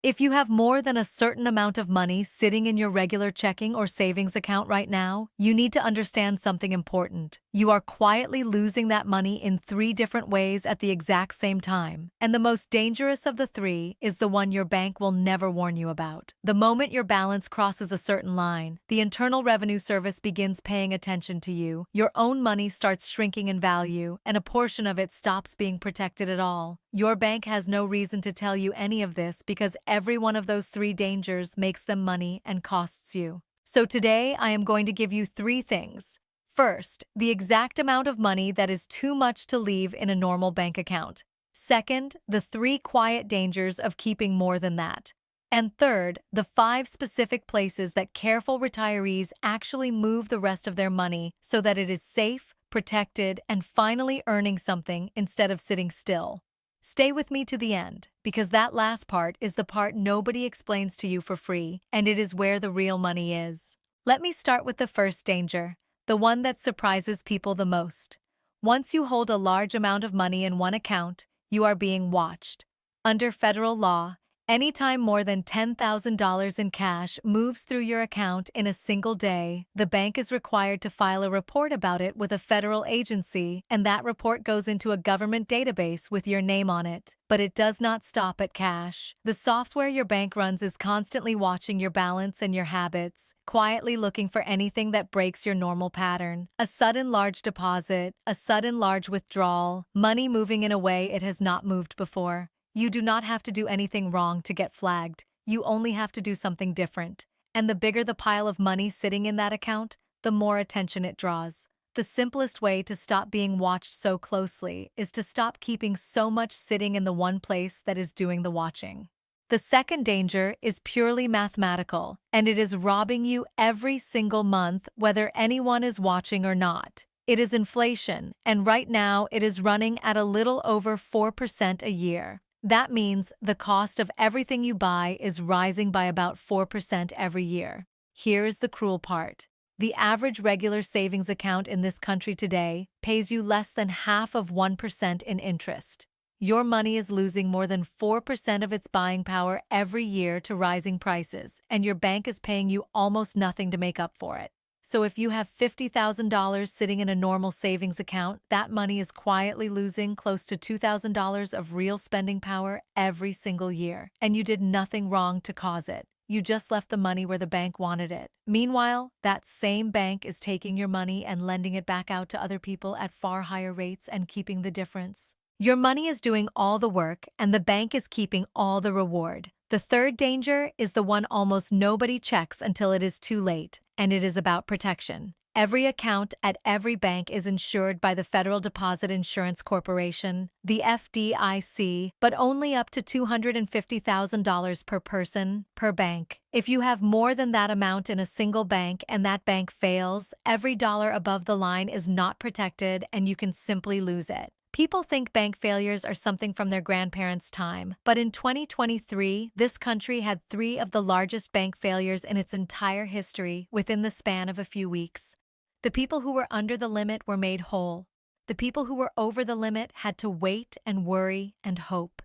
If you have more than a certain amount of money sitting in your regular checking or savings account right now, you need to understand something important. You are quietly losing that money in three different ways at the exact same time. And the most dangerous of the three is the one your bank will never warn you about. The moment your balance crosses a certain line, the Internal Revenue Service begins paying attention to you. Your own money starts shrinking in value, and a portion of it stops being protected at all. Your bank has no reason to tell you any of this because every one of those three dangers makes them money and costs you. So today, I am going to give you three things. First, the exact amount of money that is too much to leave in a normal bank account. Second, the three quiet dangers of keeping more than that. And third, the 5 specific places that careful retirees actually move the rest of their money so that it is safe, protected, and finally earning something instead of sitting still. Stay with me to the end, because that last part is the part nobody explains to you for free, and it is where the real money is. Let me start with the first danger, the one that surprises people the most. Once you hold a large amount of money in one account, you are being watched. Under federal law, anytime more than $10,000 in cash moves through your account in a single day, the bank is required to file a report about it with a federal agency, and that report goes into a government database with your name on it. But it does not stop at cash. The software your bank runs is constantly watching your balance and your habits, quietly looking for anything that breaks your normal pattern. A sudden large deposit, a sudden large withdrawal, money moving in a way it has not moved before. You do not have to do anything wrong to get flagged. You only have to do something different. And the bigger the pile of money sitting in that account, the more attention it draws. The simplest way to stop being watched so closely is to stop keeping so much sitting in the one place that is doing the watching. The second danger is purely mathematical, and it is robbing you every single month, whether anyone is watching or not. It is inflation, and right now it is running at a little over 4% a year. That means the cost of everything you buy is rising by about 4% every year. Here is the cruel part. The average regular savings account in this country today pays you less than half of 1% in interest. Your money is losing more than 4% of its buying power every year to rising prices, and your bank is paying you almost nothing to make up for it. So if you have $50,000 sitting in a normal savings account, that money is quietly losing close to $2,000 of real spending power every single year, and you did nothing wrong to cause it. You just left the money where the bank wanted it. Meanwhile, that same bank is taking your money and lending it back out to other people at far higher rates and keeping the difference. Your money is doing all the work, and the bank is keeping all the reward. The third danger is the one almost nobody checks until it is too late, and it is about protection. Every account at every bank is insured by the Federal Deposit Insurance Corporation, the FDIC, but only up to $250,000 per person, per bank. If you have more than that amount in a single bank and that bank fails, every dollar above the line is not protected and you can simply lose it. People think bank failures are something from their grandparents' time, but in 2023, this country had 3 of the largest bank failures in its entire history within the span of a few weeks. The people who were under the limit were made whole. The people who were over the limit had to wait and worry and hope.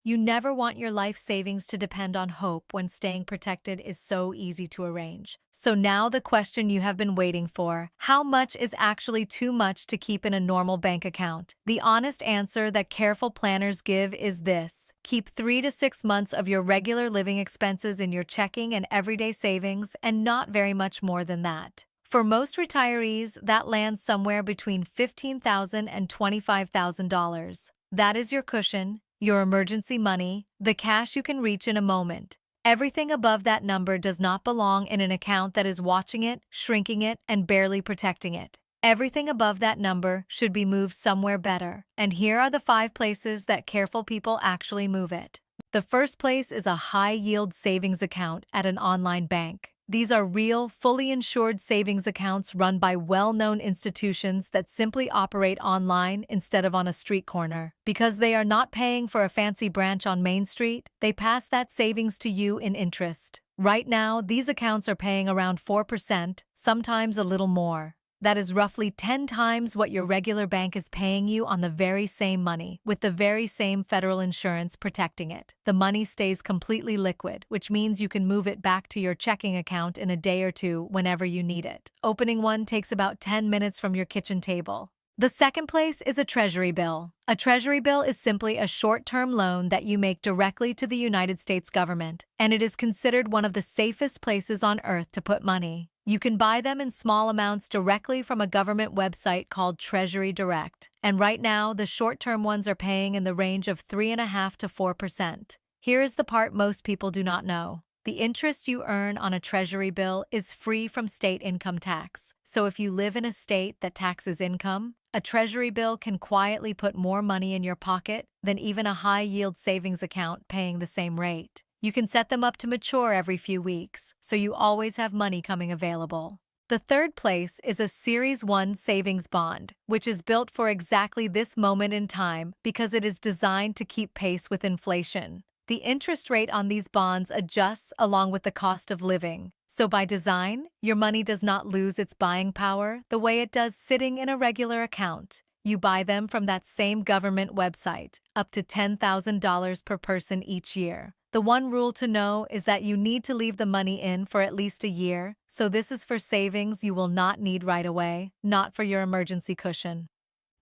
You never want your life savings to depend on hope when staying protected is so easy to arrange. So now the question you have been waiting for: how much is actually too much to keep in a normal bank account? The honest answer that careful planners give is this: keep 3 to 6 months of your regular living expenses in your checking and everyday savings, and not very much more than that. For most retirees, that lands somewhere between $15,000 and $25,000. That is your cushion, your emergency money, the cash you can reach in a moment. Everything above that number does not belong in an account that is watching it, shrinking it, and barely protecting it. Everything above that number should be moved somewhere better. And here are the 5 places that careful people actually move it. The first place is a high-yield savings account at an online bank. These are real, fully insured savings accounts run by well-known institutions that simply operate online instead of on a street corner. Because they are not paying for a fancy branch on Main Street, they pass that savings to you in interest. Right now, these accounts are paying around 4%, sometimes a little more. That is roughly 10 times what your regular bank is paying you on the very same money, with the very same federal insurance protecting it. The money stays completely liquid, which means you can move it back to your checking account in a day or two whenever you need it. Opening one takes about 10 minutes from your kitchen table. The second place is a treasury bill. A treasury bill is simply a short-term loan that you make directly to the United States government, and it is considered one of the safest places on earth to put money. You can buy them in small amounts directly from a government website called Treasury Direct, and right now the short-term ones are paying in the range of 3.5% to 4%. Here is the part most people do not know. The interest you earn on a treasury bill is free from state income tax. So if you live in a state that taxes income, a treasury bill can quietly put more money in your pocket than even a high-yield savings account paying the same rate. You can set them up to mature every few weeks, so you always have money coming available. The third place is a Series 1 savings bond, which is built for exactly this moment in time because it is designed to keep pace with inflation. The interest rate on these bonds adjusts along with the cost of living. So by design, your money does not lose its buying power the way it does sitting in a regular account. You buy them from that same government website, up to $10,000 per person each year. The one rule to know is that you need to leave the money in for at least a year, so this is for savings you will not need right away, not for your emergency cushion.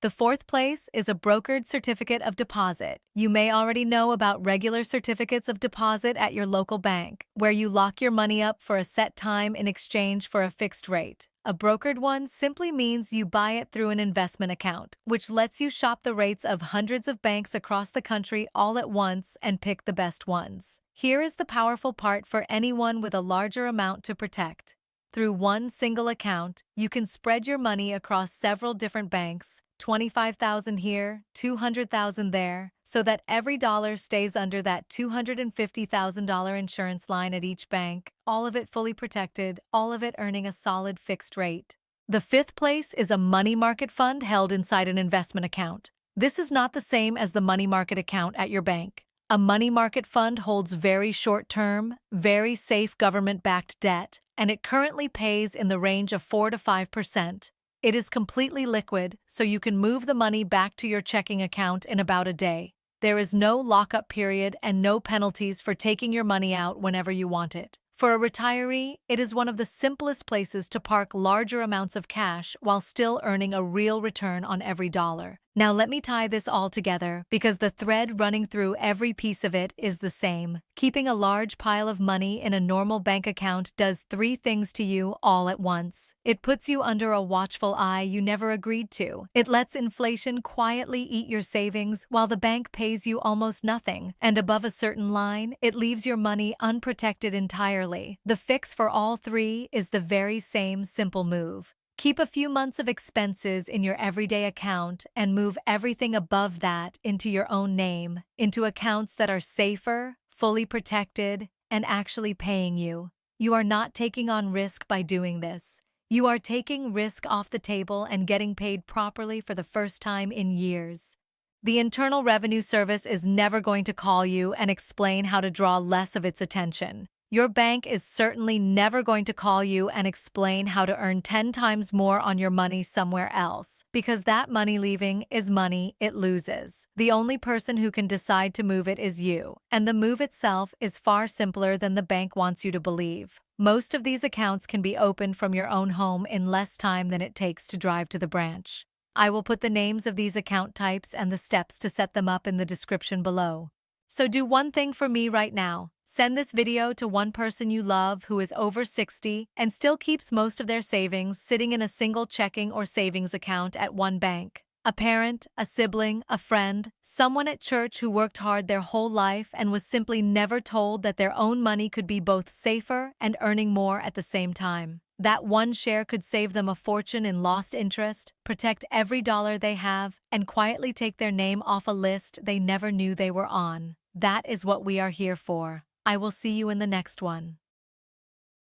The fourth place is a brokered certificate of deposit. You may already know about regular certificates of deposit at your local bank, where you lock your money up for a set time in exchange for a fixed rate. A brokered one simply means you buy it through an investment account, which lets you shop the rates of hundreds of banks across the country all at once and pick the best ones. Here is the powerful part for anyone with a larger amount to protect. Through one single account, you can spread your money across several different banks, 25,000 here, 200,000 there, so that every dollar stays under that $250,000 insurance line at each bank, all of it fully protected, all of it earning a solid fixed rate. The fifth place is a money market fund held inside an investment account. This is not the same as the money market account at your bank. A money market fund holds very short-term, very safe government-backed debt, and it currently pays in the range of 4 to 5%. It is completely liquid, so you can move the money back to your checking account in about a day. There is no lockup period and no penalties for taking your money out whenever you want it. For a retiree, it is one of the simplest places to park larger amounts of cash while still earning a real return on every dollar. Now let me tie this all together, because the thread running through every piece of it is the same. Keeping a large pile of money in a normal bank account does three things to you all at once. It puts you under a watchful eye you never agreed to. It lets inflation quietly eat your savings while the bank pays you almost nothing. And above a certain line, it leaves your money unprotected entirely. The fix for all three is the very same simple move. Keep a few months of expenses in your everyday account and move everything above that into your own name, into accounts that are safer, fully protected, and actually paying you. You are not taking on risk by doing this. You are taking risk off the table and getting paid properly for the first time in years. The Internal Revenue Service is never going to call you and explain how to draw less of its attention. Your bank is certainly never going to call you and explain how to earn 10 times more on your money somewhere else, because that money leaving is money it loses. The only person who can decide to move it is you, and the move itself is far simpler than the bank wants you to believe. Most of these accounts can be opened from your own home in less time than it takes to drive to the branch. I will put the names of these account types and the steps to set them up in the description below. So do one thing for me right now. Send this video to one person you love who is over 60 and still keeps most of their savings sitting in a single checking or savings account at one bank. A parent, a sibling, a friend, someone at church who worked hard their whole life and was simply never told that their own money could be both safer and earning more at the same time. That one share could save them a fortune in lost interest, protect every dollar they have, and quietly take their name off a list they never knew they were on. That is what we are here for. I will see you in the next one.